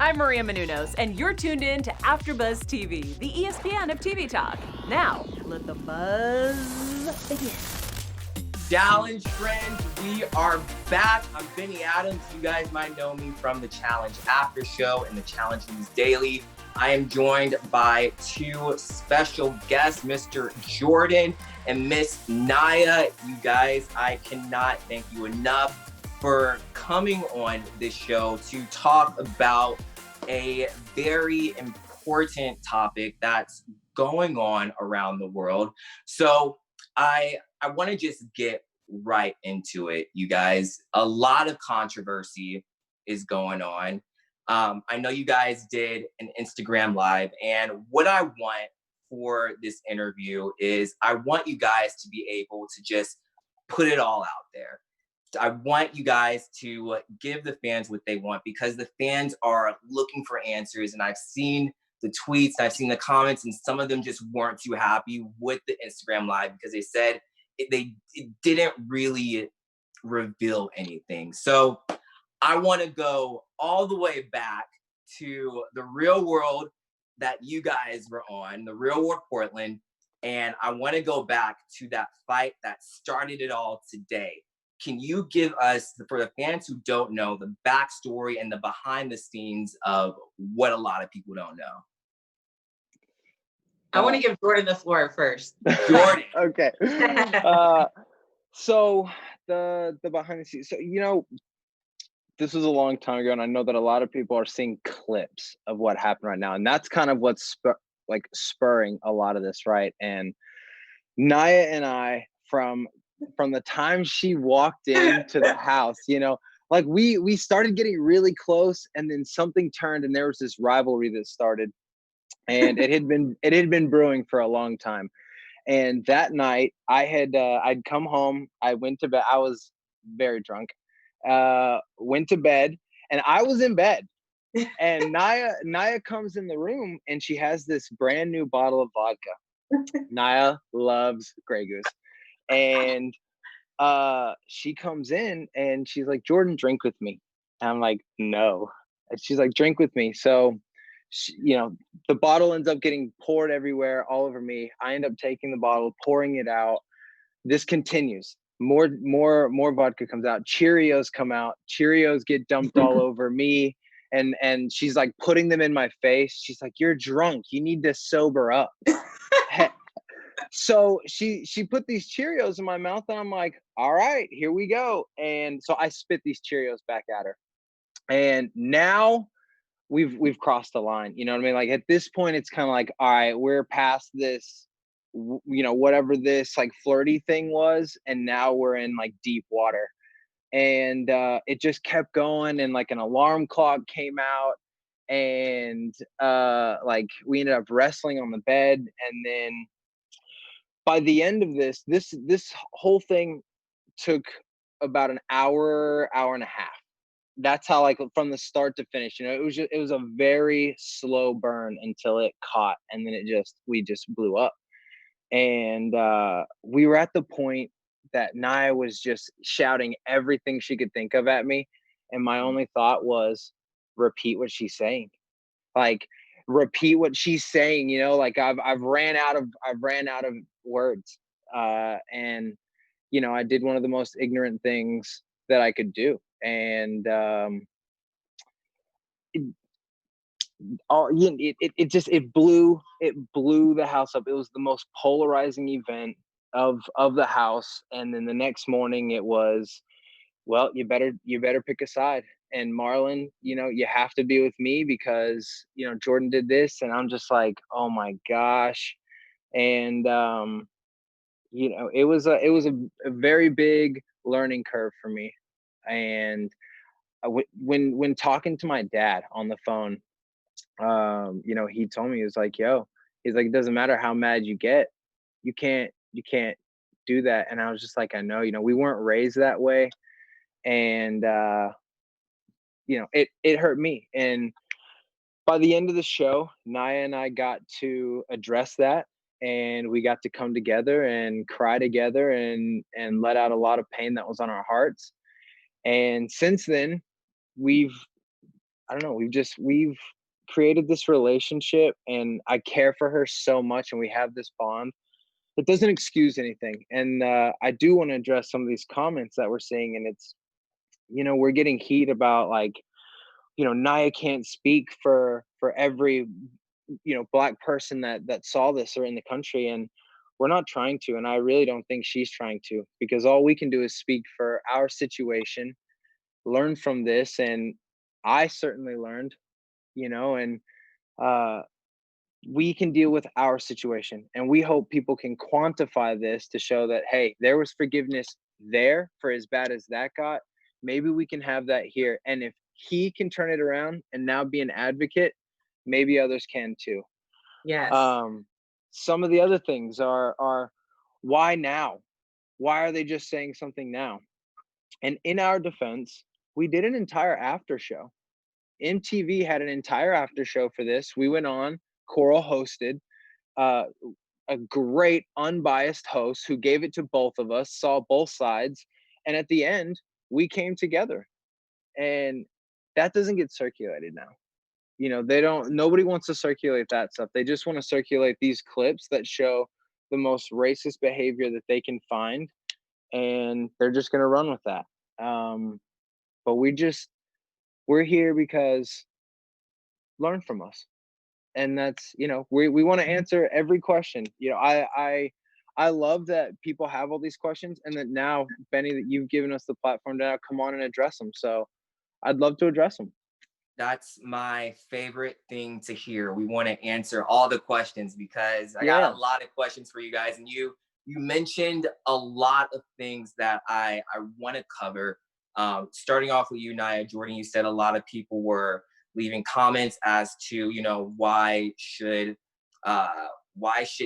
I'm Maria Menounos, and you're tuned in to AfterBuzz TV, the ESPN of TV talk. Now, let the buzz begin. Challenge friends, we are back. I'm bennyjadams. You guys might know me from the Challenge After Show and the Challenge News Daily. I am joined by two special guests, Mr. Jordan and Miss Nia. You guys, I cannot thank you enough for coming on this show to talk about a very important topic that's going on around the world. So I want to just get right into it, you guys. A lot of controversy is going on. I know you guys did an Instagram Live, and what I want for this interview is I want you guys to be able to just put it all out there. I want you guys to give the fans what they want, because the fans are looking for answers, and I've seen the tweets, I've seen the comments, and some of them just weren't too happy with the Instagram Live because they said it didn't really reveal anything. So I want to go all the way back to the real world that you guys were on, the real world Portland, and I want to go back to that fight that started it all today. Can you give us, for the fans who don't know, the backstory and the behind the scenes of what a lot of people don't know? I want to give Jordan the floor first. Jordan. Okay. So the behind the scenes. So this was a long time ago, and I know that a lot of people are seeing clips of what happened right now, and that's kind of what's spurring a lot of this, right? And Nia and I, from the time she walked into the house, like we started getting really close, and then something turned, and there was this rivalry that started. And it had been brewing for a long time. And that night I'd come home, I went to bed, I was very drunk, went to bed, and I was in bed. And Nia comes in the room, and she has this brand new bottle of vodka. Nia loves Grey Goose. And she comes in and she's like, "Jordan, drink with me." And I'm like, "No." And she's like, "Drink with me." So the bottle ends up getting poured everywhere, all over me. I end up taking the bottle, pouring it out. This continues. More vodka comes out. Cheerios come out. Cheerios get dumped all over me. And she's like putting them in my face. She's like, "You're drunk. You need to sober up." So she put these Cheerios in my mouth, and I'm like, "All right, here we go." And so I spit these Cheerios back at her. And now we've crossed the line, you know what I mean? Like at this point, it's kind of like, all right, we're past this, whatever this like flirty thing was, and now we're in like deep water. And it just kept going, and like an alarm clock came out, and like we ended up wrestling on the bed. And then by the end of this whole thing took about an hour and a half. That's how, like, from the start to finish, it was a very slow burn until it caught, and then we just blew up. And we were at the point that Nia was just shouting everything she could think of at me, and my only thought was, repeat what she's saying. Like, repeat what she's saying. Like I've ran out of words, and I did one of the most ignorant things that I could do. And it blew the house up. It was the most polarizing event of the house. And then the next morning it was, well, you better pick a side. And Marlon, you have to be with me because Jordan did this. And I'm just like, oh my gosh. And it was a very big learning curve for me. And when talking to my dad on the phone, he told me, he was like, he's like, it doesn't matter how mad you get, you can't do that. And I was just like, I know, we weren't raised that way. And it hurt me. And by the end of the show, Nia and I got to address that, and we got to come together and cry together and let out a lot of pain that was on our hearts. And since then, we've I don't know, we've created this relationship, and I care for her so much, and we have this bond. It doesn't excuse anything. And I do want to address some of these comments that we're seeing, and it's, we're getting heat about, like, Nia can't speak for every, Black person that saw this or in the country, and we're not trying to, and I really don't think she's trying to, because all we can do is speak for our situation, learn from this, and I certainly learned, and uh we can deal with our situation, and we hope people can quantify this to show that, hey, there was forgiveness there for as bad as that got. Maybe we can have that here, and if he can turn it around and now be an advocate, maybe others can too. Yes. Some of the other things are why now? Why are they just saying something now? And in our defense, we did an entire after show. MTV had an entire after show for this. We went on, Coral hosted, uh, a great unbiased host who gave it to both of us, saw both sides, and at the end, we came together. And that doesn't get circulated now. Nobody wants to circulate that stuff. They just want to circulate these clips that show the most racist behavior that they can find, and they're just going to run with that. But we're here because learn from us. And that's, we want to answer every question. I love that people have all these questions, and that now, Benny, that you've given us the platform to now come on and address them. So I'd love to address them. That's my favorite thing to hear. We want to answer all the questions, because I Yeah. got a lot of questions for you guys, and you mentioned a lot of things that I want to cover. Starting off with you, Nia. Jordan, you said a lot of people were leaving comments as to, why should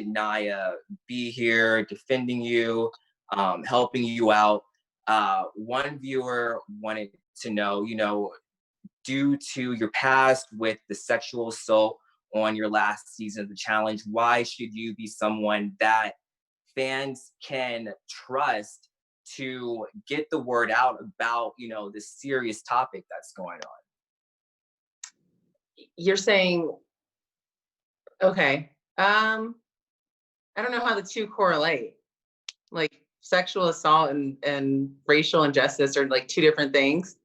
Nia be here defending you, helping you out. One viewer wanted to know, due to your past with the sexual assault on your last season of the challenge, why should you be someone that fans can trust to get the word out about, this serious topic that's going on? You're saying, okay. I don't know how the two correlate. Like, sexual assault and racial injustice are like two different things.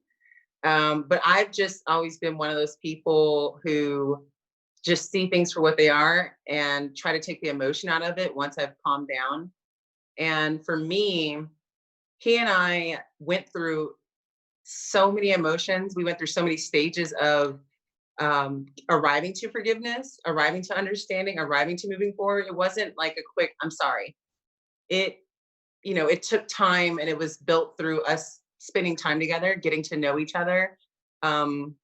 But I've just always been one of those people who just see things for what they are and try to take the emotion out of it once I've calmed down. And for me, he and I went through so many emotions. We went through so many stages of arriving to forgiveness, arriving to understanding, arriving to moving forward. It wasn't like a quick, I'm sorry. It took time, and it was built through us spending time together, getting to know each other. And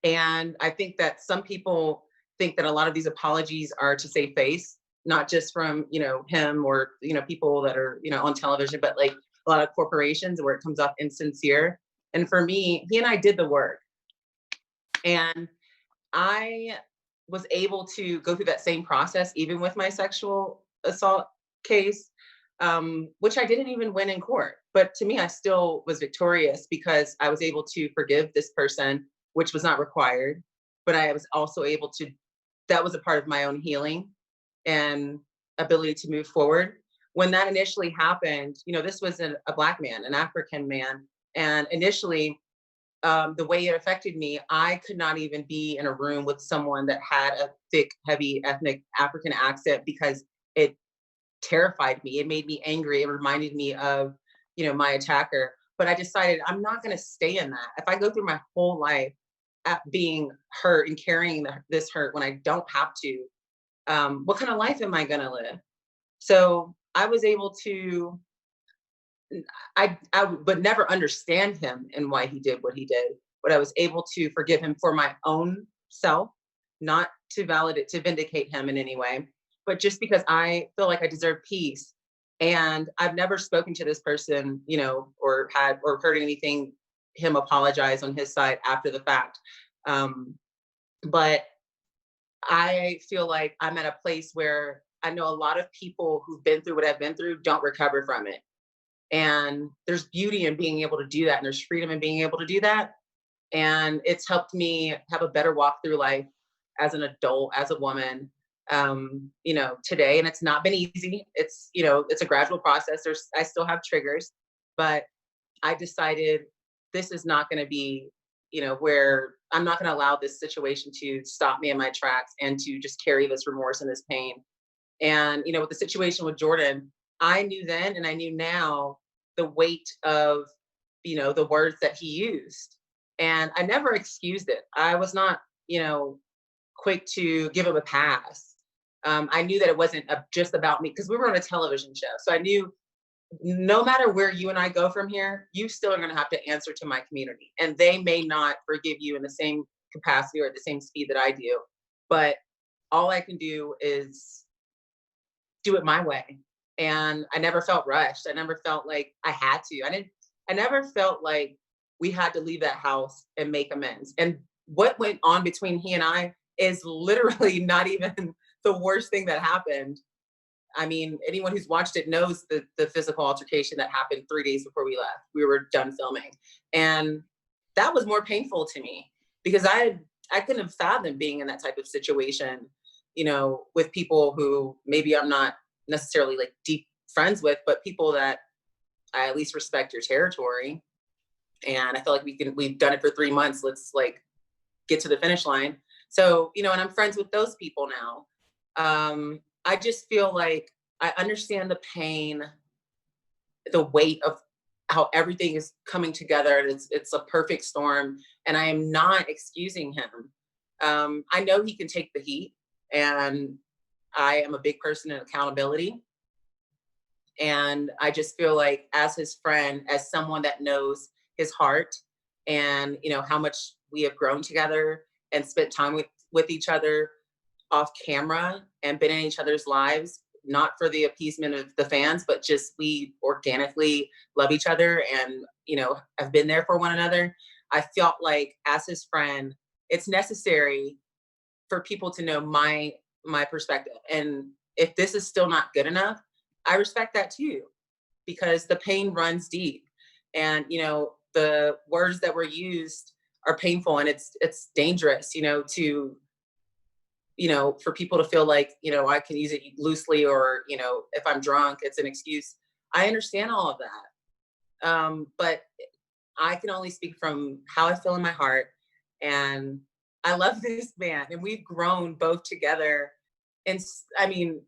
I think that some people think that a lot of these apologies are to save face, not just from, him or, people that are, on television, but like a lot of corporations where it comes off insincere. And for me, he and I did the work. And I was able to go through that same process, even with my sexual assault case, which I didn't even win in court. But to me, I still was victorious because I was able to forgive this person, which was not required. But I was also able to, that was a part of my own healing and ability to move forward. When that initially happened, this was a Black man, an African man. And initially, the way it affected me, I could not even be in a room with someone that had a thick, heavy ethnic African accent because it terrified me. It made me angry. It reminded me of, my attacker. But I decided I'm not going to stay in that. If I go through my whole life at being hurt and carrying this hurt when I don't have to, what kind of life am I going to live? So I was able to, I would never understand him and why he did what he did, but I was able to forgive him for my own self, not to vindicate him in any way, but just because I feel like I deserve peace. And I've never spoken to this person, or heard anything, him apologize on his side after the fact. But I feel like I'm at a place where I know a lot of people who've been through what I've been through don't recover from it. And there's beauty in being able to do that. And there's freedom in being able to do that. And it's helped me have a better walk through life as an adult, as a woman, you know, today. And it's not been easy. It's, you know, it's a gradual process. I still have triggers, but I decided this is not going to be, you know, where I'm not going to allow this situation to stop me in my tracks and to just carry this remorse and this pain. And, you know, with the situation with Jordan, I knew then and I knew now the weight of, you know, the words that he used. And I never excused it. I was not, you know, quick to give him a pass. I knew that it wasn't just about me because we were on a television show. So I knew no matter where you and I go from here, you still are going to have to answer to my community. And they may not forgive you in the same capacity or at the same speed that I do. But all I can do is do it my way. And I never felt rushed. I never felt like I had to. I never felt like we had to leave that house and make amends. And what went on between he and I is literally not even the worst thing that happened. I mean, anyone who's watched it knows the physical altercation that happened 3 days before we left. We were done filming. And that was more painful to me because I couldn't have fathomed being in that type of situation, you know, with people who maybe I'm not necessarily like deep friends with, but people that I at least respect your territory. And I feel like we've done it for 3 months. Let's like get to the finish line. So, you know, and I'm friends with those people now. I just feel like I understand the pain, the weight of how everything is coming together. It's a perfect storm, and I am not excusing him. I know he can take the heat, and I am a big person in accountability. And I just feel like as his friend, as someone that knows his heart and, you know, how much we have grown together and spent time with each other off camera and been in each other's lives, not for the appeasement of the fans, but just we organically love each other and, you know, have been there for one another. I felt like as his friend, it's necessary for people to know my perspective. And if this is still not good enough, I respect that too, because the pain runs deep. And, you know, the words that were used are painful, and it's dangerous, you know, to, you know, for people to feel like, you know, I can use it loosely, or, you know, if I'm drunk, it's an excuse. I understand all of that. But I can only speak from how I feel in my heart. And I love this man, and we've grown both together. And I mean,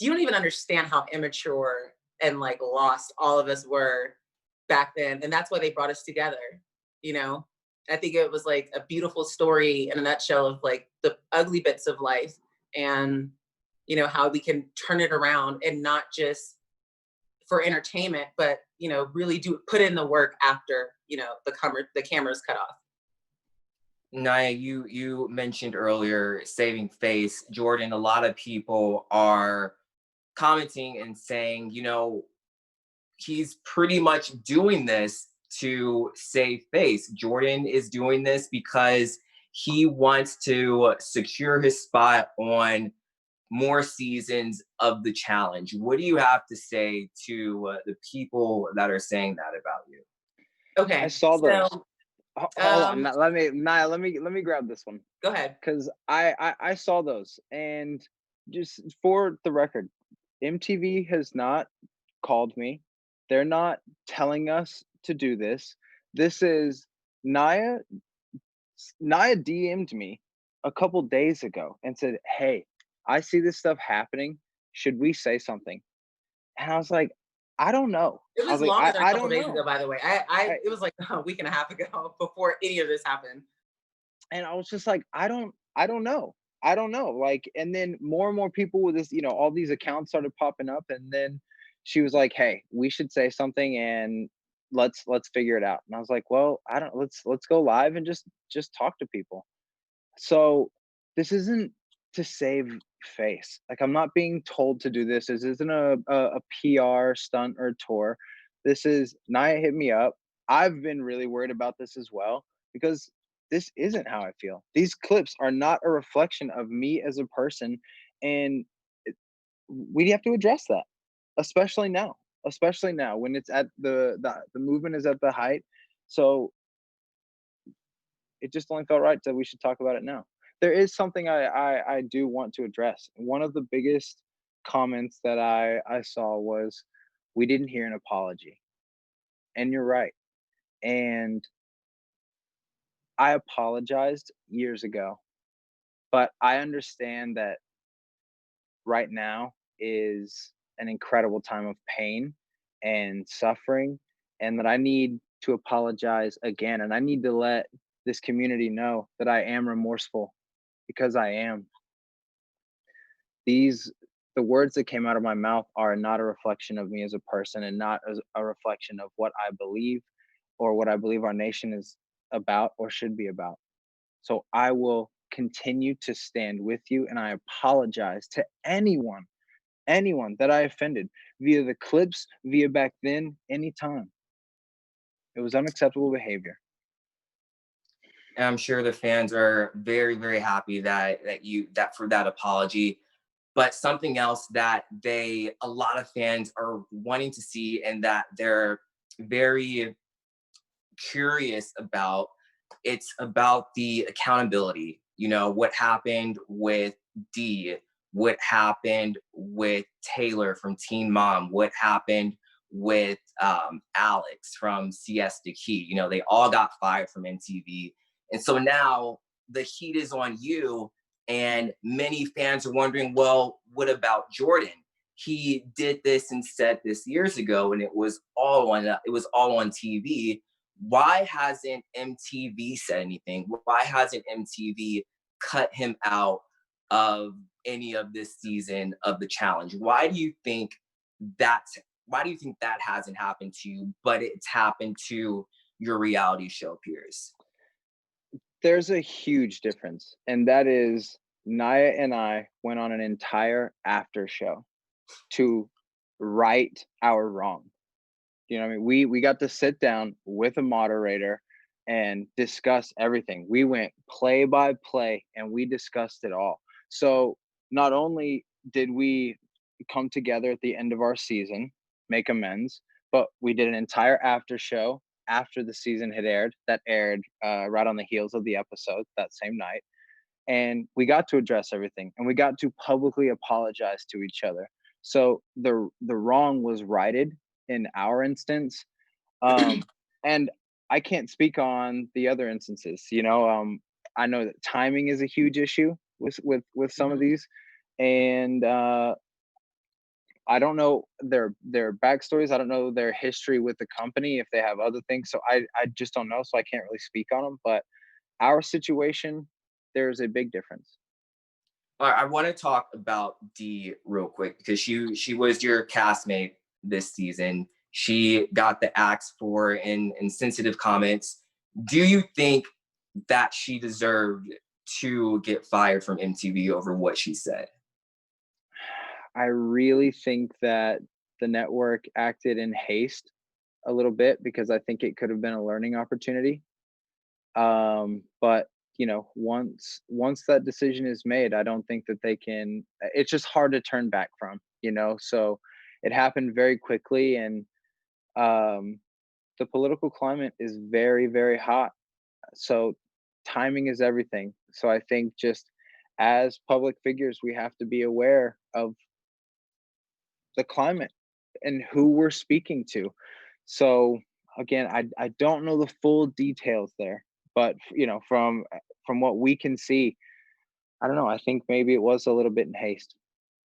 you don't even understand how immature and like lost all of us were back then. And that's why they brought us together, you know? I think it was like a beautiful story in a nutshell of like the ugly bits of life and, you know, how we can turn it around and not just for entertainment, but, you know, really put in the work after, you know, the camera's cut off. Nia, you mentioned earlier saving face. Jordan, a lot of people are commenting and saying, you know, he's pretty much doing this to save face. Jordan is doing this because he wants to secure his spot on more seasons of the challenge. What do you have to say to the people that are saying that about you? Okay. I saw those. So, Hold on, let me grab this one. Go ahead. Because I saw those, and just for the record, MTV has not called me. They're not telling us to do this. This is Nia DM'd me a couple days ago and said, "Hey, I see this stuff happening. Should we say something?" And I was like, I don't know. It I was was like, longer than a I couple don't days know. ago, by the way. It was like a week and a half ago before any of this happened. And I was just like, I don't know. I don't know. Like, and then more and more people with this, you know, all these accounts started popping up, and then she was like, "Hey, we should say something, and let's figure it out." And I was like, "Well, I don't. Let's go live and just talk to people." So this isn't to save face. Like, I'm not being told to do this. This isn't a PR stunt or tour. This is Nia hit me up. I've been really worried about this as well, because this isn't how I feel. These clips are not a reflection of me as a person, and we have to address that, especially now. Especially now when it's at the movement is at the height. So it just only felt right that we should talk about it now. There is something I do want to address. One of the biggest comments that I saw was, we didn't hear an apology. And you're right. And I apologized years ago, but I understand that right now is an incredible time of pain and suffering, and that I need to apologize again. And I need to let this community know that I am remorseful, because I am. These The words that came out of my mouth are not a reflection of me as a person, and not as a reflection of what I believe, or what I believe our nation is about or should be about. So I will continue to stand with you, and I apologize to anyone that I offended, via the clips, via back then, anytime. It was unacceptable behavior. And I'm sure the fans are very, very happy that for that apology. But something else that a lot of fans are wanting to see, and that they're very curious about, it's about the accountability. You know, what happened with Dee, what happened with Taylor from Teen Mom, what happened with Alex from Siesta Key. You know, they all got fired from MTV. And so now the heat is on you, and many fans are wondering, well, what about Jordan? He did this and said this years ago, and it was all on TV. Why hasn't MTV said anything? Why hasn't MTV cut him out of any of this season of the challenge? Why do you think that hasn't happened to you, but it's happened to your reality show peers? There's a huge difference, and that is, Nia and I went on an entire after show to right our wrong. You know what I mean? We got to sit down with a moderator and discuss everything. We went play by play and we discussed it all. So not only did we come together at the end of our season, make amends, but we did an entire after show after the season had aired, that aired right on the heels of the episode that same night. And we got to address everything, and we got to publicly apologize to each other. So the wrong was righted in our instance. And I can't speak on the other instances. I know that timing is a huge issue with some of these, and I don't know their backstories. I don't know their history with the company, if they have other things. So I just don't know. So I can't really speak on them. But our situation, there's a big difference. All right, I want to talk about Dee real quick, because she was your castmate this season. She got the axe for insensitive comments. Do you think that she deserved to get fired from MTV over what she said? I really think that the network acted in haste a little bit, because I think it could have been a learning opportunity. But once that decision is made, I don't think that they can. It's just hard to turn back from. So it happened very quickly, and the political climate is very, very hot. So timing is everything. So I think, just as public figures, we have to be aware of the climate and who we're speaking to. So again, I don't know the full details there, but from what we can see, I don't know. I think maybe it was a little bit in haste.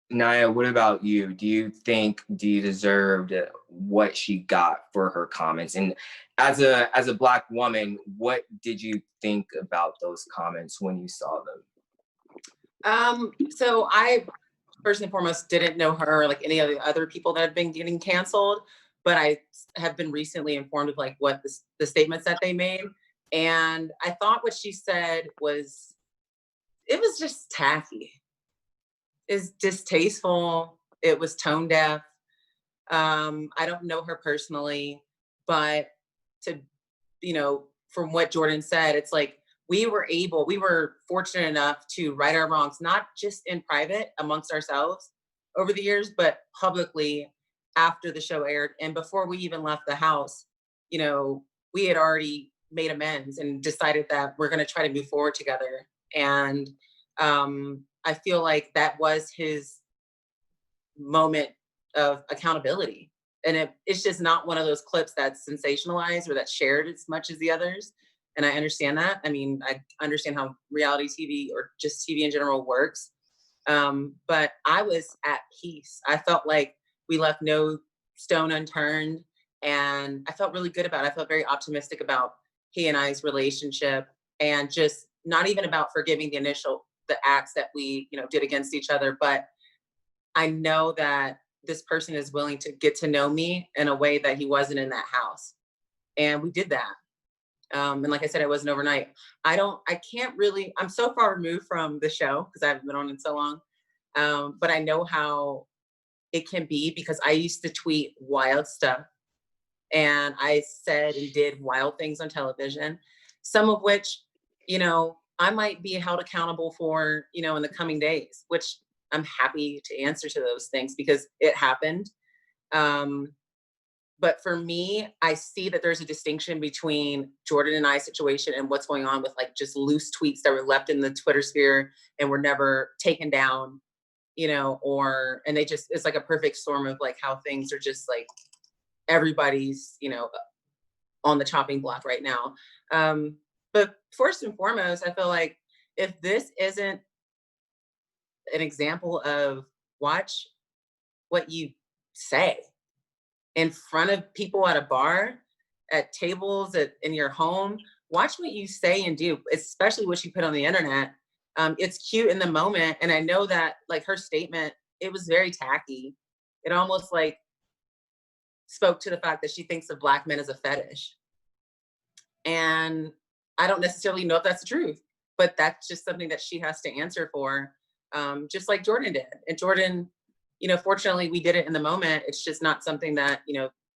Nia, what about you? Do you think Dee deserved what she got for her comments? And as a Black woman, what did you think about those comments when you saw them? So I first and foremost didn't know her like any of the other people that had been getting canceled, but I have been recently informed of like what the statements that they made. And I thought what she said was just tacky. Is distasteful. It was tone deaf. I don't know her personally, but from what Jordan said, it's like we were fortunate enough to right our wrongs, not just in private amongst ourselves over the years, but publicly after the show aired. And before we even left the house, we had already made amends and decided that we're going to try to move forward together. And I feel like that was his moment of accountability. And it's just not one of those clips that's sensationalized or that's shared as much as the others. And I understand that. I mean, I understand how reality TV or just TV in general works. But I was at peace. I felt like we left no stone unturned. And I felt really good about it. I felt very optimistic about he and I's relationship, and just not even about forgiving the acts that we, did against each other. But I know that this person is willing to get to know me in a way that he wasn't in that house. And we did that. And like I said, it wasn't overnight. I'm so far removed from the show because I haven't been on in so long. But I know how it can be, because I used to tweet wild stuff, and I said and did wild things on television, some of which, I might be held accountable for, in the coming days, which I'm happy to answer to those things because it happened. But for me, I see that there's a distinction between Jordan and I's situation and what's going on with like just loose tweets that were left in the Twitter sphere and were never taken down, and it's like a perfect storm of like how things are just like everybody's, on the chopping block right now. But first and foremost, I feel like if this isn't an example of watch what you say in front of people at a bar, at tables, in your home, watch what you say and do, especially what you put on the internet. It's cute in the moment. And I know that like her statement, it was very tacky. It almost like spoke to the fact that she thinks of Black men as a fetish. And I don't necessarily know if that's the truth, but that's just something that she has to answer for, just like Jordan did. And Jordan, fortunately we did it in the moment. It's just not something that,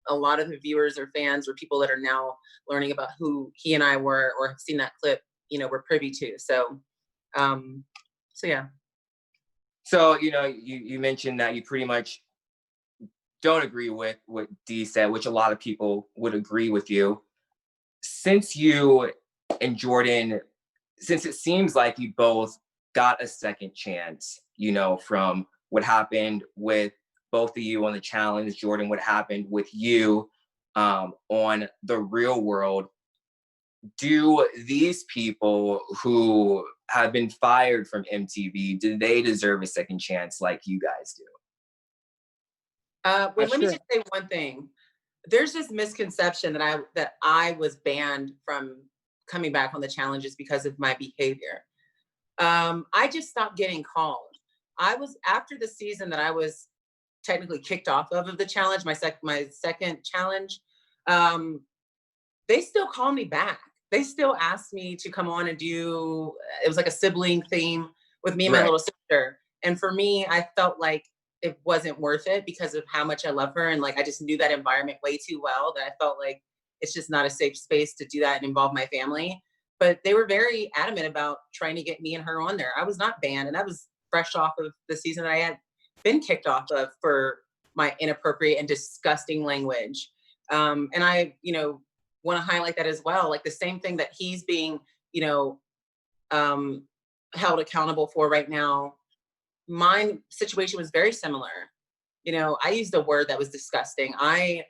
a lot of the viewers or fans or people that are now learning about who he and I were or have seen that clip, were privy to. So yeah. So, you mentioned that you pretty much don't agree with what Dee said, which a lot of people would agree with you. Since you and Jordan, since it seems like you both got a second chance, from what happened with both of you on the challenge, Jordan, what happened with you on The Real World, do these people who have been fired from MTV, do they deserve a second chance like you guys do? Let me just say one thing. There's this misconception that I was banned from coming back on the challenges because of my behavior. I just stopped getting called. After the season that I was technically kicked off of the challenge, my second challenge, they still call me back. They still asked me to come on and do, it was like a sibling theme with me and my little sister. And for me, I felt like it wasn't worth it because of how much I love her. And like, I just knew that environment way too well that I felt like it's just not a safe space to do that and involve my family. But they were very adamant about trying to get me and her on there. I was not banned, and I was fresh off of the season that I had been kicked off of for my inappropriate and disgusting language. And I, want to highlight that as well. Like the same thing that he's being, held accountable for right now. My situation was very similar. I used a word that was disgusting. I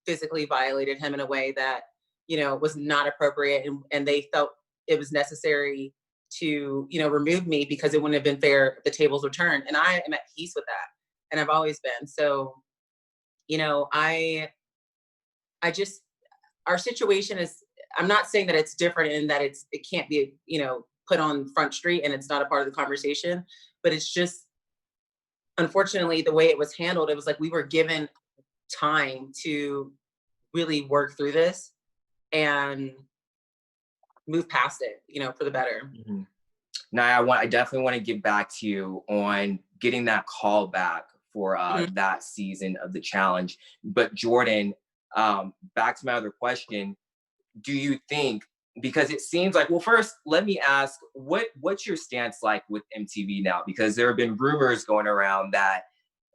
physically violated him in a way that, was not appropriate. And they felt it was necessary to, remove me because it wouldn't have been fair if the tables were turned. And I am at peace with that. And I've always been. So, our situation is, I'm not saying that it's different and that it can't be, put on Front Street and it's not a part of the conversation, but it's just, unfortunately, the way it was handled, it was like we were given time to really work through this and move past it, for the better. Mm-hmm. Now, I definitely want to get back to you on getting that call back for that season of the challenge. But Jordan, back to my other question, do you think, because it seems like, well, first, let me ask, what's your stance like with MTV now? Because there have been rumors going around that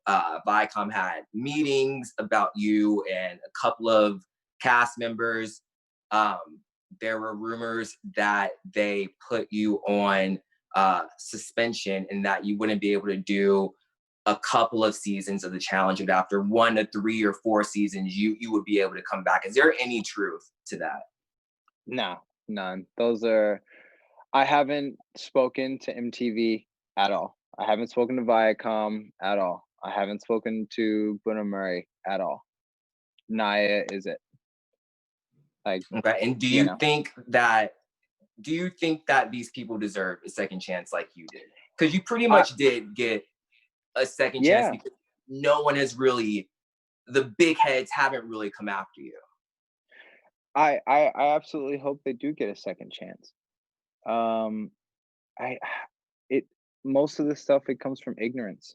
Viacom had meetings about you and a couple of cast members. there were rumors that they put you on suspension and that you wouldn't be able to do a couple of seasons of the challenge, and after 1 to 3 or 4 seasons, you would be able to come back. Is there any truth to that? No, none. I haven't spoken to MTV at all. I haven't spoken to Viacom at all. I haven't spoken to Bruno Murray at all. Nia is it. Like, okay, and do you think that these people deserve a second chance like you did? Because you pretty much did get a second chance, because no one has really, the big heads haven't really come after you. I absolutely hope they do get a second chance. Most of the stuff, it comes from ignorance.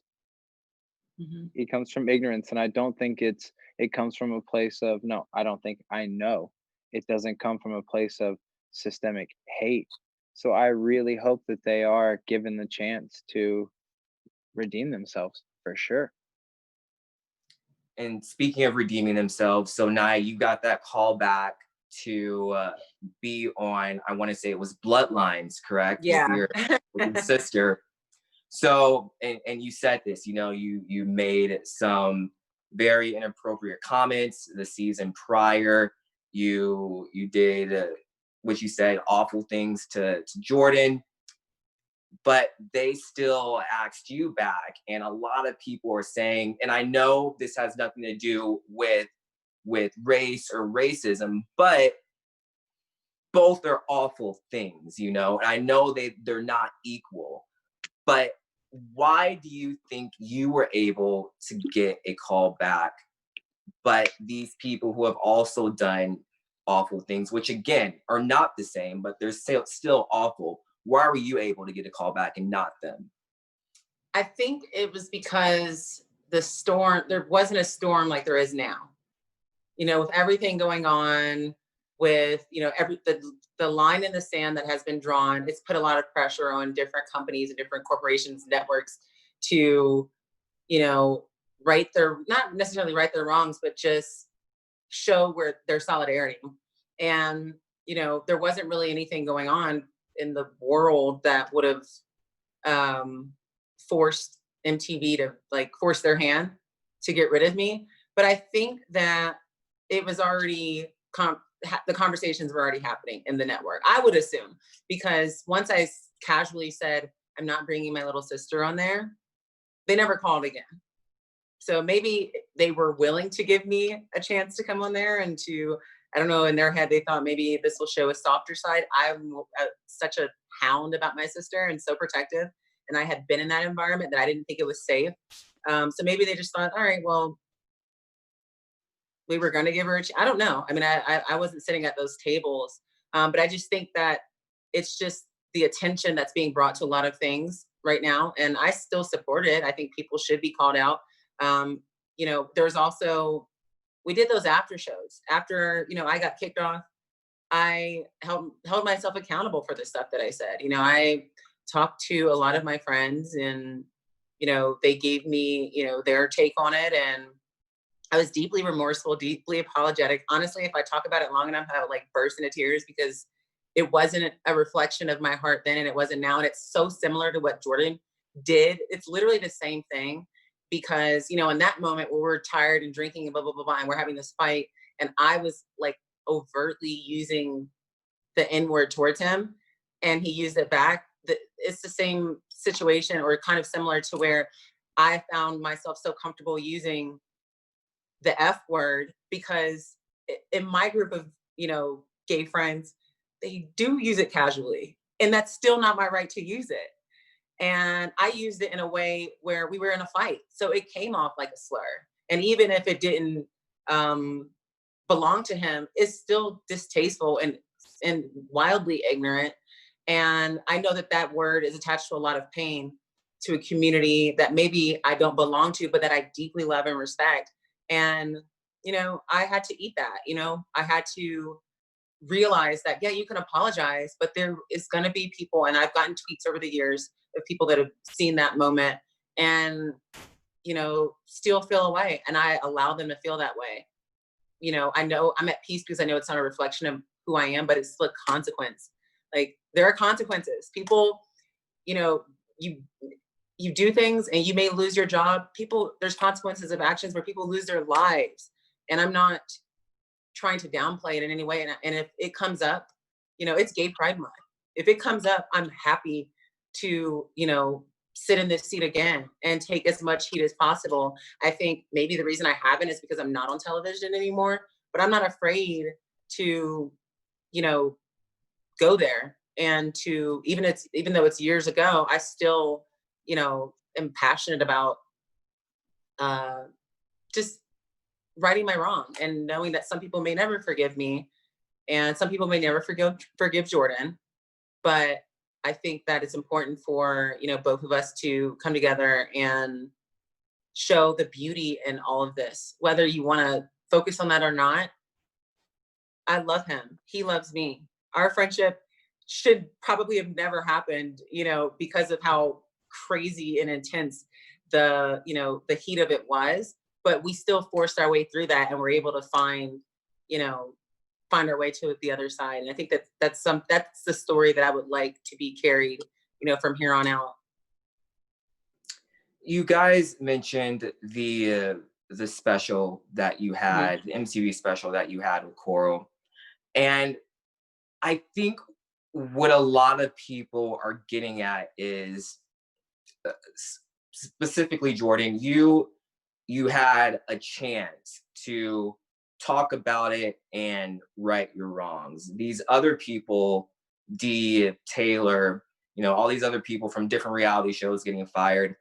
It comes from ignorance, and I don't think it comes from a place of, no, I don't think, I know it doesn't come from a place of systemic hate. So I really hope that they are given the chance to redeem themselves, for sure. And speaking of redeeming themselves, so Nia, you got that call back to be on, I want to say it was Bloodlines, correct? Yeah. With your sister. So, and you said this, you made some very inappropriate comments the season prior. You did what you said, awful things to Jordan, but they still asked you back. And a lot of people are saying, and I know this has nothing to do with race or racism, but both are awful things, and I know they're not equal. But why do you think you were able to get a call back, but these people who have also done awful things, which again are not the same, but they're still awful, why were you able to get a call back and not them? I think it was because there wasn't a storm like there is now. With everything going on, with the line in the sand that has been drawn, it's put a lot of pressure on different companies and different corporations, networks to, not necessarily right their wrongs, but just show where their solidarity. And, there wasn't really anything going on in the world that would have forced MTV to force their hand to get rid of me. But I think that it was already, the conversations were already happening in the network, I would assume, because once I casually said, I'm not bringing my little sister on there, they never called again. So maybe they were willing to give me a chance to come on there and to, I don't know, in their head, they thought maybe this will show a softer side. I'm such a hound about my sister and so protective. And I had been in that environment that I didn't think it was safe. So maybe they just thought, all right, well, we were going to give her a chance. I don't know. I mean, I wasn't sitting at those tables, but I just think that it's just the attention that's being brought to a lot of things right now. And I still support it. I think people should be called out. There's also, we did those after shows. After, I got kicked off, I held myself accountable for the stuff that I said. I talked to a lot of my friends and, they gave me, their take on it. And I was deeply remorseful, deeply apologetic. Honestly, if I talk about it long enough, I would burst into tears, because it wasn't a reflection of my heart then and it wasn't now. And it's so similar to what Jordan did. It's literally the same thing, because, in that moment where we're tired and drinking and blah, blah, blah, blah, and we're having this fight, and I was overtly using the N-word towards him and he used it back. It's the same situation, or kind of similar to where I found myself so comfortable using the F word, because in my group of, gay friends, they do use it casually, and that's still not my right to use it. And I used it in a way where we were in a fight. So it came off like a slur. And even if it didn't belong to him, it's still distasteful and wildly ignorant. And I know that word is attached to a lot of pain to a community that maybe I don't belong to, but that I deeply love and respect. And, I had to eat that, I had to realize that, yeah, you can apologize, but there is going to be people, and I've gotten tweets over the years of people that have seen that moment and, still feel away. And I allow them to feel that way. I know I'm at peace because I know it's not a reflection of who I am, but it's still a consequence. Like, there are consequences. People, you know, you do things and you may lose your job. There's consequences of actions where people lose their lives. And I'm not trying to downplay it in any way. And if it comes up, you know, it's Gay Pride Month. If it comes up, I'm happy to, you know, sit in this seat again and take as much heat as possible. I think maybe the reason I haven't is because I'm not on television anymore, but I'm not afraid to, you know, go there, and to, even though it's years ago, I still, you know, am passionate about just righting my wrong, and knowing that some people may never forgive me and some people may never forgive Jordan. But I think that it's important for, you know, both of us to come together and show the beauty in all of this, whether you want to focus on that or not. I love him. He loves me. Our friendship should probably have never happened, you know, because of how crazy and intense the, you know, the heat of it was. But we still forced our way through that, and we're able to find, you know, find our way to the other side. And I think that's the story that I would like to be carried, you know, from here on out. You guys mentioned the special that you had, the MTV special that you had with Coral. And I think what a lot of people are getting at is, specifically Jordan, you had a chance to talk about it and right your wrongs. These other people, Dee, Taylor, you know, all these other people from different reality shows getting fired,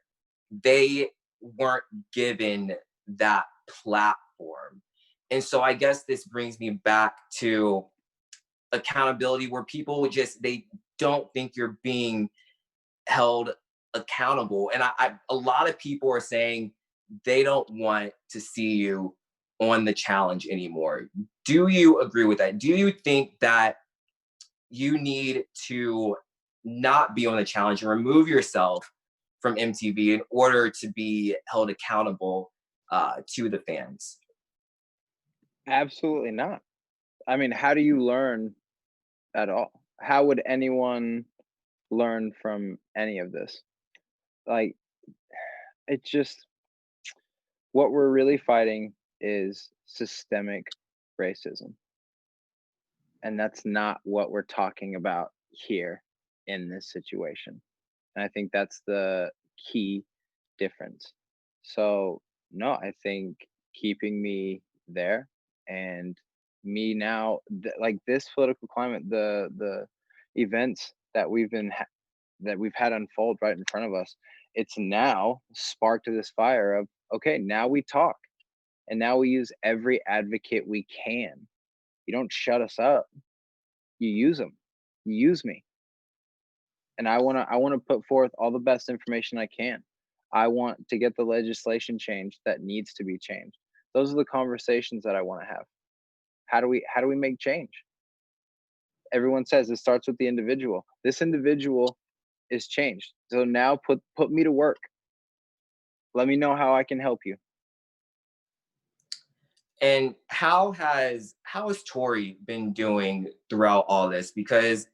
they weren't given that platform. And so I guess this brings me back to accountability, where people they don't think you're being held accountable. And a lot of people are saying they don't want to see you on the challenge anymore. Do you agree with that? Do you think that you need to not be on the challenge and remove yourself from MTV in order to be held accountable to the fans? Absolutely not. I mean, how do you learn at all? How would anyone learn from any of this? Like, it's just, what we're really fighting is systemic racism. And that's not what we're talking about here in this situation. And I think that's the key difference. So, no, I think keeping me there, and me now, like this political climate, the events that we've had unfold right in front of us, it's now sparked this fire of, okay, now we talk, and now we use every advocate we can. You don't shut us up. You use them. You use me. And I want to put forth all the best information I can. I want to get the legislation changed that needs to be changed. Those are the conversations that I want to have. How do we make change? Everyone says it starts with the individual. This individual is changed. So now put me to work. Let me know how I can help you. And how has Tori been doing throughout all this? Because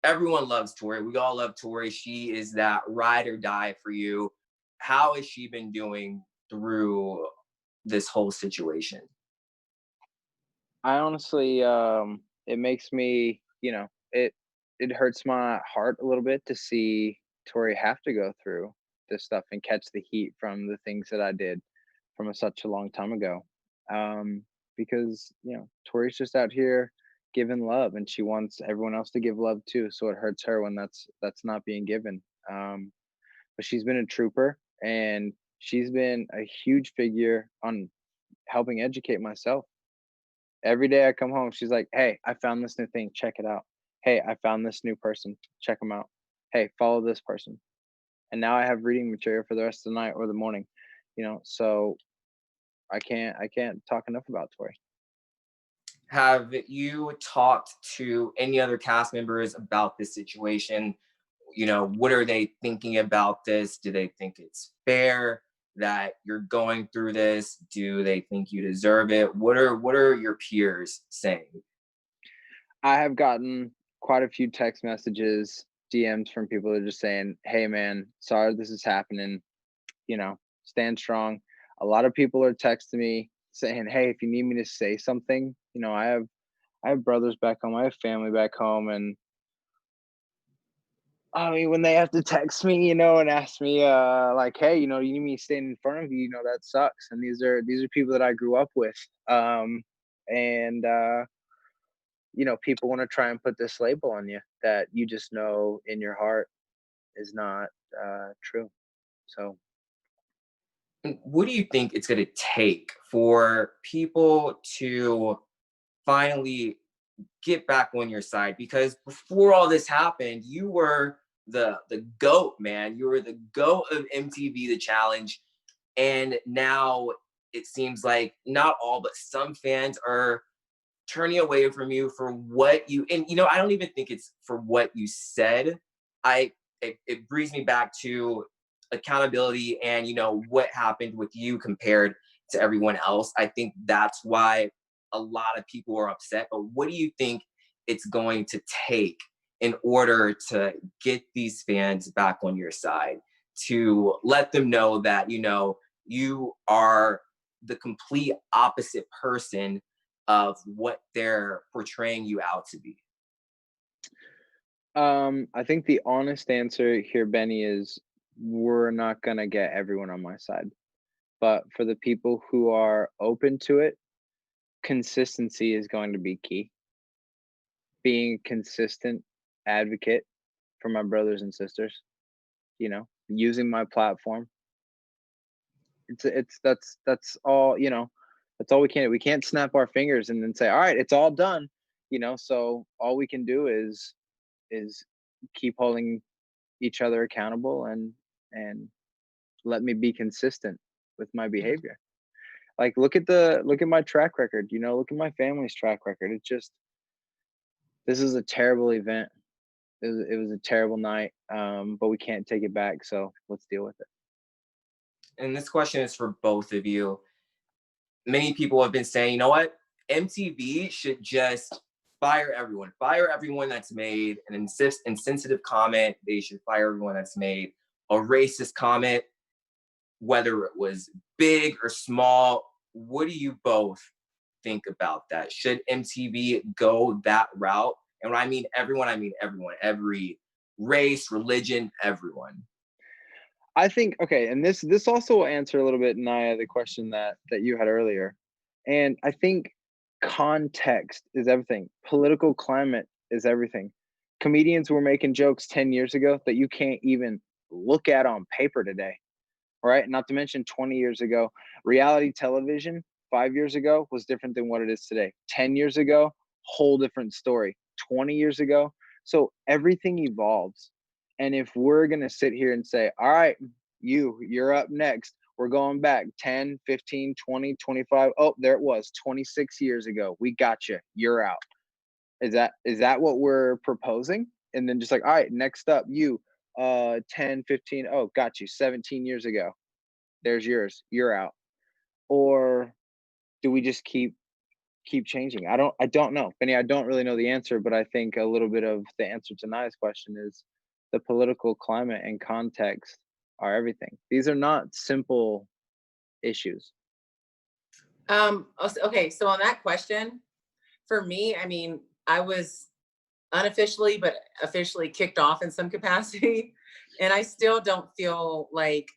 everyone loves Tori. We all love Tori. She is that ride or die for you. How has she been doing through this whole situation? I honestly, it makes me, it hurts my heart a little bit to see Tori have to go through this stuff and catch the heat from the things that I did from such a long time ago. Because, Tori's just out here giving love, and she wants everyone else to give love too. So it hurts her when that's not being given. But she's been a trooper, and she's been a huge figure on helping educate myself. Every day I come home, she's like, "Hey, I found this new thing. Check it out. Hey, I found this new person. Check them out. Hey, follow this person." And now I have reading material for the rest of the night or the morning. So I can't talk enough about Tori. Have you talked to any other cast members about this situation? What are they thinking about this? Do they think it's fair that you're going through this? Do they think you deserve it? What are your peers saying? I have gotten quite a few text messages, DMs from people that are just saying, "Hey, man, sorry this is happening. You know, stand strong." A lot of people are texting me saying, "Hey, if you need me to say something, you know, I have brothers back home, I have family back home, and I mean, when they have to text me, you know, and ask me, like, hey, you know, you need me standing in front of you, you know, that sucks." And these are people that I grew up with, and you know, people want to try and put this label on you that you just know in your heart is not true. So, And what do you think it's going to take for people to finally get back on your side? Because before all this happened, you were the goat, man. You were the goat of MTV The Challenge, and now it seems like not all, but some fans are turning away from you for what you, and you know, I don't even think it's for what you said. It brings me back to accountability and, you know, what happened with you compared to everyone else. I think that's why a lot of people are upset. But what do you think it's going to take in order to get these fans back on your side, to let them know that, you know, you are the complete opposite person of what they're portraying you out to be? I think the honest answer here, Benny, is we're not gonna get everyone on my side. But for the people who are open to it, consistency is going to be key. Being a consistent advocate for my brothers and sisters, you know, using my platform. That's all, you know, that's all we can do. We can't snap our fingers and then say, all right, it's all done, you know. So all we can do is keep holding each other accountable and let me be consistent with my behavior. Like look at my track record, you know, look at my family's track record. It just this is a terrible event. It was a terrible night. But we can't take it back, so let's deal with it. And this question is for both of you. Many people have been saying, you know what? MTV should just fire everyone that's made an insensitive comment. They should fire everyone that's made a racist comment, whether it was big or small. What do you both think about that? Should MTV go that route? And when I mean everyone, every race, religion, everyone. I think okay, and this also will answer a little bit, Nia, the question that you had earlier. And I think context is everything. Political climate is everything. Comedians were making jokes 10 years ago that you can't even look at on paper today, right? Not to mention 20 years ago, reality television 5 years ago was different than what it is today. 10 years ago, whole different story. 20 years ago. So everything evolves. And if we're going to sit here and say, all right, you're up next, we're going back 10, 15, 20, 25. Oh, there it was 26 years ago. We got you. You're out. Is that what we're proposing? And then just like, all right, next up, you 10, 15. Oh, got you 17 years ago. There's yours. You're out. Or do we just keep changing? I don't know. Benny, I don't really know the answer, but I think a little bit of the answer to Nia's question is the political climate and context are everything. These are not simple issues. Okay, so on that question, for me, I mean, I was unofficially but officially kicked off in some capacity. And I still don't feel like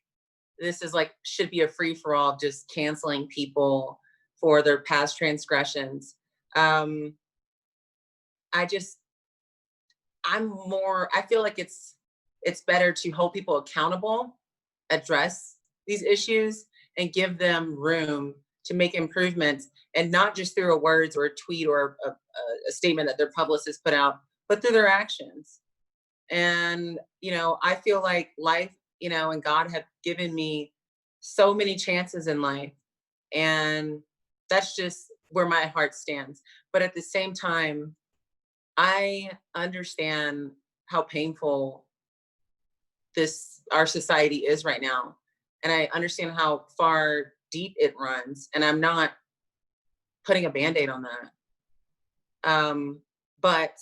this is like should be a free for all of just canceling people for their past transgressions. Um, I just I feel like it's better to hold people accountable, address these issues, and give them room to make improvements, and not just through a words or a tweet or a statement that their publicist put out, but through their actions. And, you know, I feel like life, you know, and God have given me so many chances in life. And that's just where my heart stands. But at the same time, I understand how painful this our society is right now. And I understand how far deep it runs. And I'm not putting a band-aid on that. but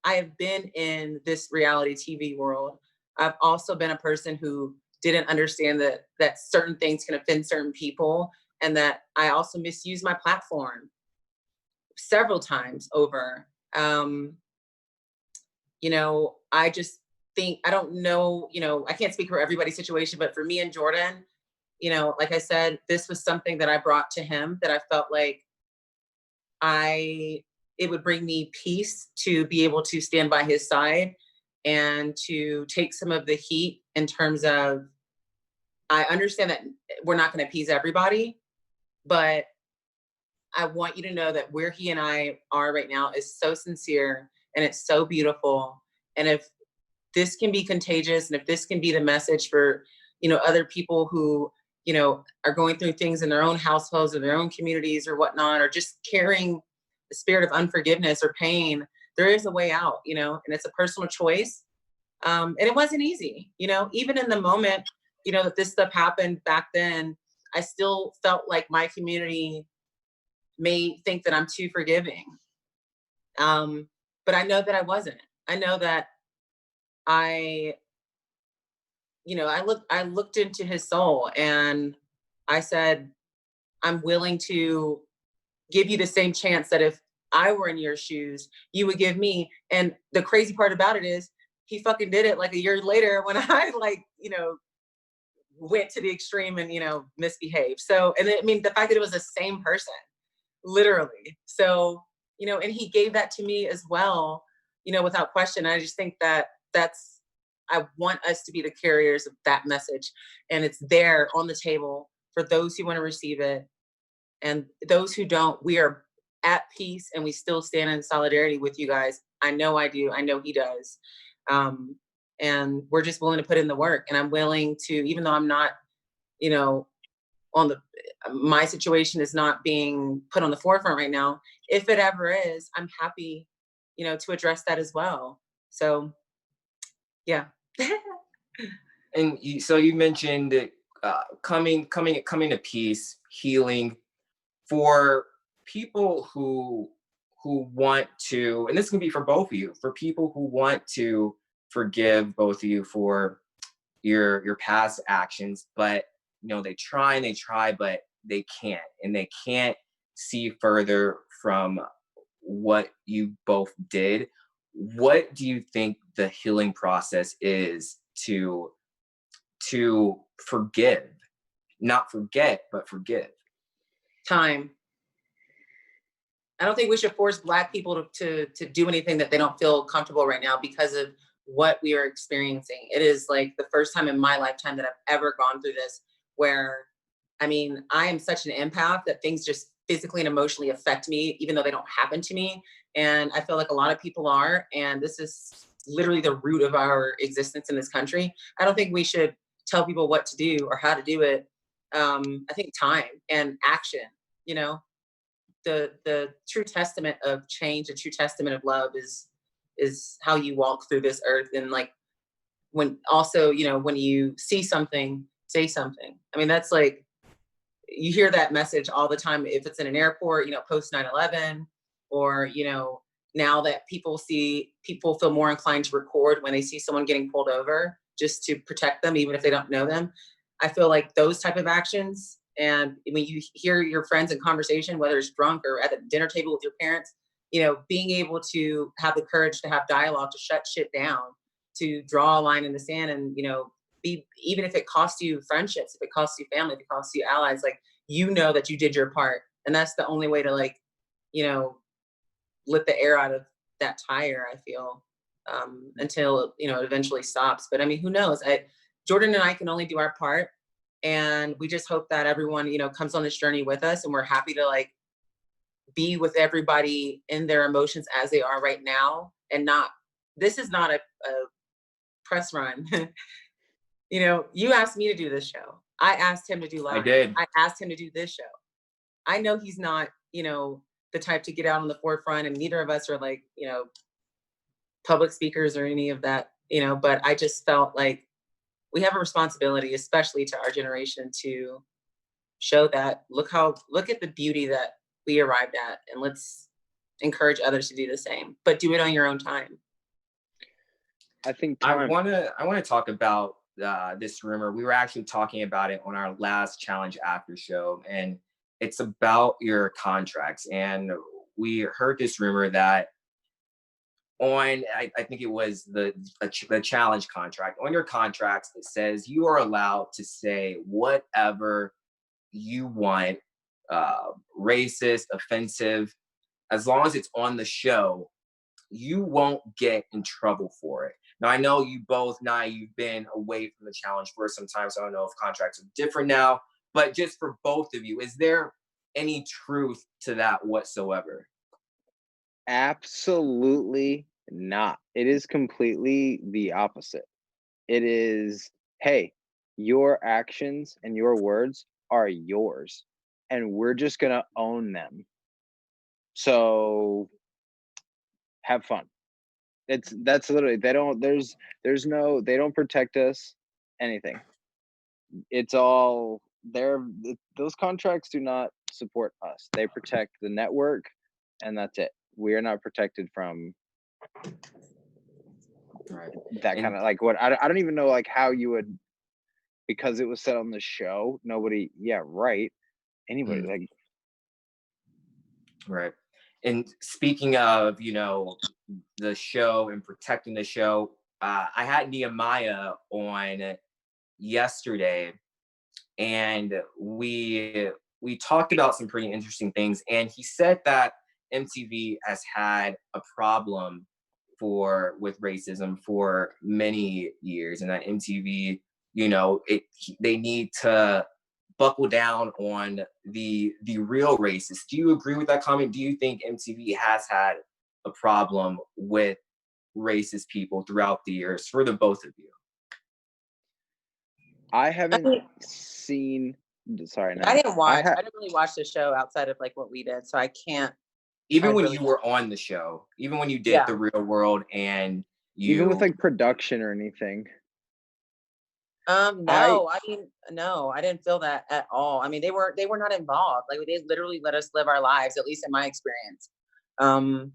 I have been in this reality TV world. I've also been a person who didn't understand that certain things can offend certain people, and that I also misused my platform several times over. You know, I just think, I don't know, you know, I can't speak for everybody's situation, but for me and Jordan, you know, like I said, this was something that I brought to him that I felt like it would bring me peace to be able to stand by his side and to take some of the heat in terms of, I understand that we're not going to appease everybody, but I want you to know that where he and I are right now is so sincere and it's so beautiful. And if this can be contagious, and if this can be the message for, you know, other people who, you know, are going through things in their own households or their own communities or whatnot, or just carrying the spirit of unforgiveness or pain, there is a way out, you know, and it's a personal choice. And it wasn't easy, you know, even in the moment, you know, that this stuff happened back then, I still felt like my community may think that I'm too forgiving. But I know that I wasn't. I know that I, you know, I looked into his soul and I said, I'm willing to give you the same chance that if I were in your shoes, you would give me. And the crazy part about it is he fucking did it like a year later when I, like, you know, went to the extreme and, you know, misbehaved. So, and I mean, the fact that it was the same person, literally. So, you know, and he gave that to me as well, you know, without question. I just think that I want us to be the carriers of that message. And it's there on the table for those who want to receive it. And those who don't, we are at peace and we still stand in solidarity with you guys. I know I do. I know he does. And we're just willing to put in the work. And I'm willing to, even though I'm not, you know, my situation is not being put on the forefront right now. If it ever is, I'm happy, you know, to address that as well. So, yeah. And so you mentioned coming to peace, healing for people who want to, and this can be for both of you, for people who want to forgive both of you for your past actions, but you know they try, but they can't, and they can't see further from what you both did. What do you think the healing process is to forgive, not forget, but forgive? Time. I don't think we should force Black people to do anything that they don't feel comfortable right now because of what we are experiencing. It is like the first time in my lifetime that I've ever gone through this, where, I mean, I am such an empath that things just physically and emotionally affect me, even though they don't happen to me. And I feel like a lot of people are, and this is literally the root of our existence in this country. I don't think we should tell people what to do or how to do it. I think time and action, you know, the true testament of change, the true testament of love is how you walk through this earth. And like, when also, you know, when you see something, say something. I mean, that's like, you hear that message all the time. If it's in an airport, you know, post 9/11, or, you know, now that people feel more inclined to record when they see someone getting pulled over just to protect them, even if they don't know them. I feel like those type of actions, and when you hear your friends in conversation, whether it's drunk or at the dinner table with your parents, you know, being able to have the courage to have dialogue, to shut shit down, to draw a line in the sand, and, you know, even if it costs you friendships, if it costs you family, if it costs you allies, like, you know that you did your part. And that's the only way to, like, you know, let the air out of that tire, I feel, until, you know, it eventually stops. But I mean, who knows? Jordan and I can only do our part. And we just hope that everyone, you know, comes on this journey with us, and we're happy to, like, be with everybody in their emotions as they are right now. And this is not a press run. You know, you asked me to do this show. I asked him to do live. I did. I asked him to do this show. I know he's not, you know, the type to get out on the forefront, and neither of us are, like, you know, public speakers or any of that, you know, but I just felt like we have a responsibility, especially to our generation, to show that, look at the beauty that we arrived at, and let's encourage others to do the same, but do it on your own time. I think I time. wanna talk about this rumor. We were actually talking about it on our last challenge after show, and it's about your contracts. And we heard this rumor that I think it was the challenge contract. On your contracts, it says you are allowed to say whatever you want, racist, offensive, as long as it's on the show. You won't get in trouble for it. Now, I know you both, now you've been away from the challenge for some time, so I don't know if contracts are different now, but just for both of you, is there any truth to that whatsoever? Absolutely not. It is completely the opposite. It is, hey, your actions and your words are yours, and we're just gonna own them. So have fun. That's literally, they don't, there's no, they don't protect us anything. It's all those contracts do not support us. They protect the network, and that's it. We are not protected from Right. that kind And of, like, what I don't even know, like, how you would, because it was said on the show. Nobody, yeah, right. Anybody, mm, like, right. And speaking of, the show and protecting the show, I had Nehemiah on yesterday, and we talked about some pretty interesting things. And he said that MTV has had a problem with racism for many years, and that MTV, they need to buckle down on the real racists. Do you agree with that comment? Do you think MTV has had a problem with racist people throughout the years for the both of you? I I haven't mean, seen. Sorry, I no, didn't watch. I didn't really watch the show outside of like what we did, so I can't. I Even when really you can't. were on the show, even when you did Yeah. the real world and even with you like production or anything. I No, I mean, no, I didn't feel that at all. I mean, they were not involved. Like they literally let us live our lives, at least in my experience. Um,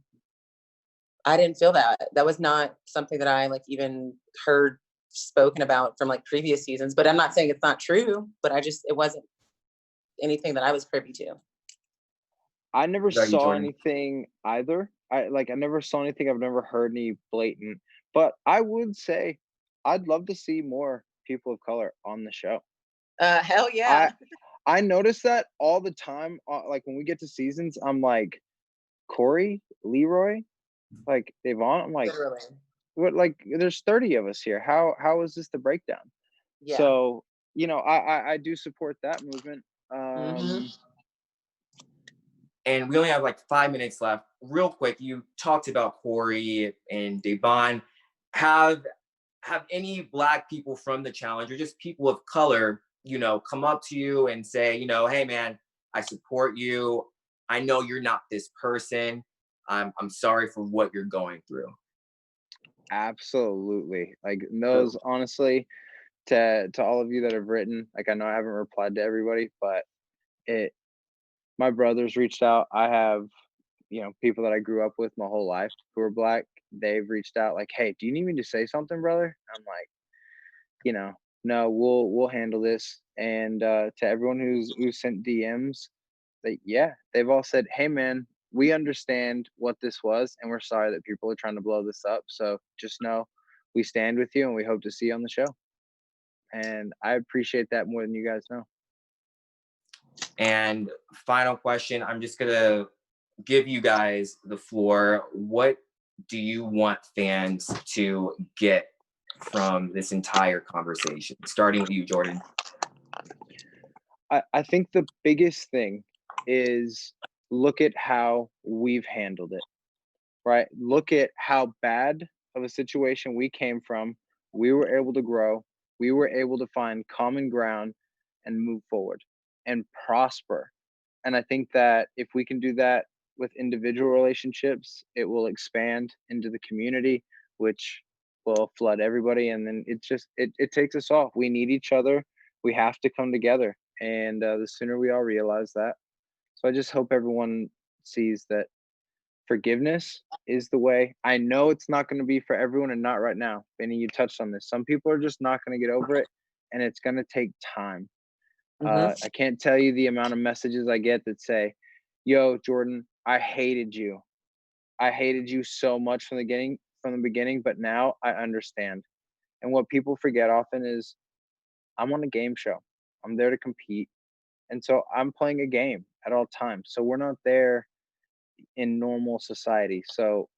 I didn't feel that. That was not something that I like even heard spoken about from like previous seasons. But I'm not saying it's not true, but it wasn't anything that I was privy to. I never What about you, saw Jordan? anything either. I never saw anything. I've never heard any blatant. But I would say I'd love to see more people of color on the show. Hell yeah. I I notice that all the time. Like when we get to seasons, I'm like Corey, Leroy, like Devon. I'm like, Literally. what? Like there's 30 of us here. How is this the breakdown? Yeah. So I do support that movement. Hmm. And we only have like 5 minutes left. Real quick, you talked about Corey and Devon. Have have any Black people from the challenge or just people of color, come up to you and say, hey man, I support you. I know you're not this person. I'm sorry for what you're going through. Absolutely. Like those, So, honestly, to all of you that have written, like, I know I haven't replied to everybody, but it my brothers reached out. I have, people that I grew up with my whole life who are Black. They've reached out like, "Hey, do you need me to say something, brother?" I'm like, you know, "No, we'll handle this." And to everyone who's sent DMs, yeah, they've all said, "Hey man, we understand what this was, and we're sorry that people are trying to blow this up. So just know we stand with you, and we hope to see you on the show." And I appreciate that more than you guys know. and final question, I'm just gonna give you guys the floor. What do you want fans to get from this entire conversation? Starting with you, Jordan. I think the biggest thing is, look at how we've handled it, right? Look at how bad of a situation we came from. We were able to grow. We were able to find common ground and move forward and prosper. And I think that if we can do that with individual relationships, it will expand into the community, which will flood everybody. And then it takes us all. We need each other. We have to come together. And the sooner we all realize that. So I just hope everyone sees that forgiveness is the way. I know it's not going to be for everyone, and not right now. Benny, you touched on this. Some people are just not going to get over it, and it's going to take time. I can't tell you the amount of messages I get that say, yo, Jordan, I hated you. I hated you so much from the beginning, but now I understand. And what people forget often is I'm on a game show. I'm there to compete. And so I'm playing a game at all times. So we're not there in normal society. So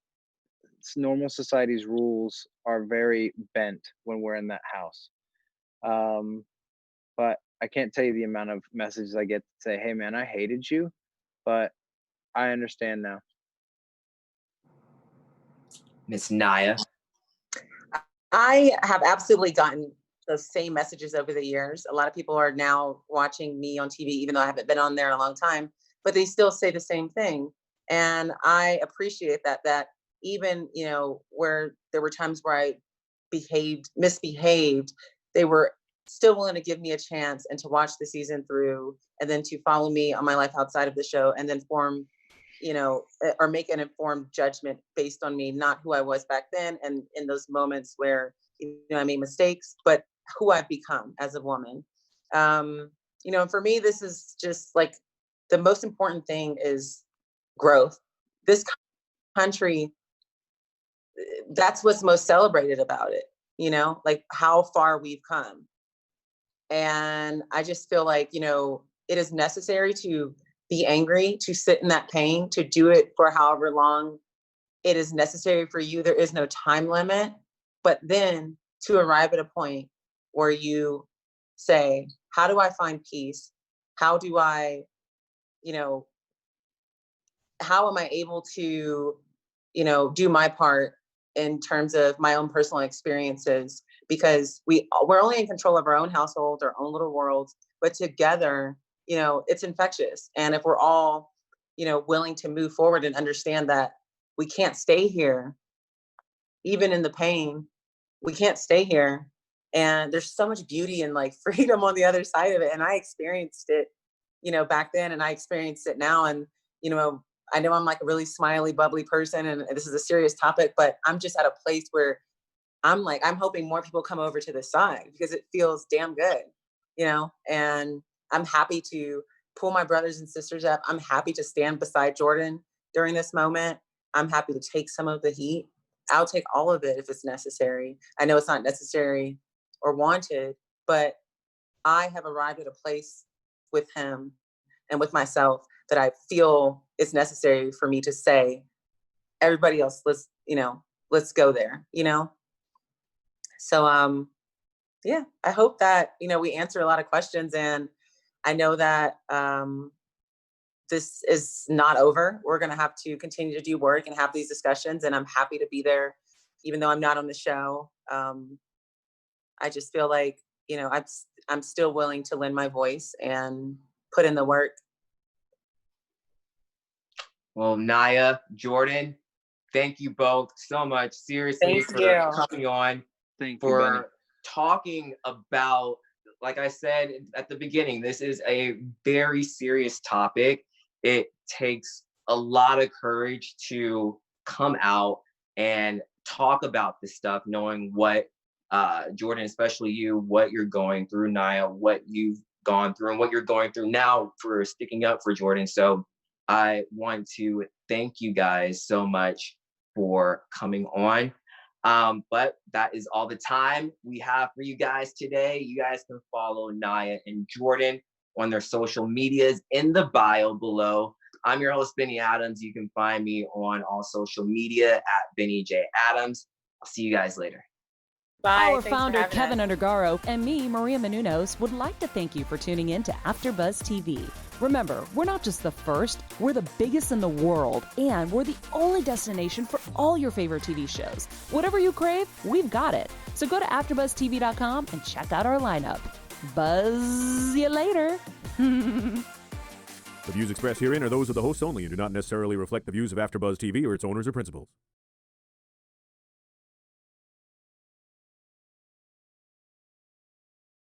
normal society's rules are very bent when we're in that house. But I can't tell you the amount of messages I get that say, hey man, I hated you, but I understand now. Miss Nia. I have absolutely gotten those same messages over the years. A lot of people are now watching me on TV, even though I haven't been on there in a long time, but they still say the same thing. And I appreciate that even, you know, where there were times where I misbehaved, they were still willing to give me a chance and to watch the season through, and then to follow me on my life outside of the show, and then form, you know, or make an informed judgment based on me, not who I was back then and in those moments where, you know, I made mistakes, but who I've become as a woman. You know, for me, this is just like the most important thing is growth. This country, that's what's most celebrated about it, you know, like how far we've come. And I just feel like, you know, it is necessary to be angry, to sit in that pain, to do it for however long it is necessary for you. There is no time limit, but then to arrive at a point where you say, how do I find peace? How do I, you know, how am I able to, you know, do my part in terms of my own personal experiences? Because we're only in control of our own household, our own little worlds, but together, you know, it's infectious. And if we're all, you know, willing to move forward and understand that we can't stay here, even in the pain, we can't stay here. And there's so much beauty and like freedom on the other side of it. And I experienced it, you know, back then, and I experienced it now. And, you know, I know I'm like a really smiley, bubbly person, and this is a serious topic, but I'm just at a place where I'm hoping more people come over to this side because it feels damn good, you know, and I'm happy to pull my brothers and sisters up. I'm happy to stand beside Jordan during this moment. I'm happy to take some of the heat. I'll take all of it if it's necessary. I know it's not necessary or wanted, but I have arrived at a place with him and with myself that I feel it's necessary for me to say, everybody else, let's go there, you know? So, yeah, I hope that, you know, we answer a lot of questions, and I know that this is not over. We're going to have to continue to do work and have these discussions, and I'm happy to be there, even though I'm not on the show. I just feel like, you know, I'm still willing to lend my voice and put in the work. Well, Nia, Jordan, thank you both so much, seriously, Thank for you. coming on, Thank you, for Benny. talking about, like I said at the beginning, this is a very serious topic. It takes a lot of courage to come out and talk about this stuff, knowing what, Jordan, especially you, what you're going through, Nia, what you've gone through and what you're going through now for sticking up for Jordan. So I want to thank you guys so much for coming on. But that is all the time we have for you guys today. You guys can follow Nia and Jordan on their social medias in the bio below. I'm your host, Benny Adams. You can find me on all social media at bennyjadams. I'll see you guys later. Bye. Our Thanks for founder, having us. Keven Undergaro, and me, Maria Menounos, would like to thank you for tuning in to AfterBuzz TV. Remember, we're not just the first, we're the biggest in the world, and we're the only destination for all your favorite TV shows. Whatever you crave, we've got it. So go to AfterBuzzTV.com and check out our lineup. Buzz you later. The views expressed herein are those of the hosts only and do not necessarily reflect the views of AfterBuzz TV or its owners or principals.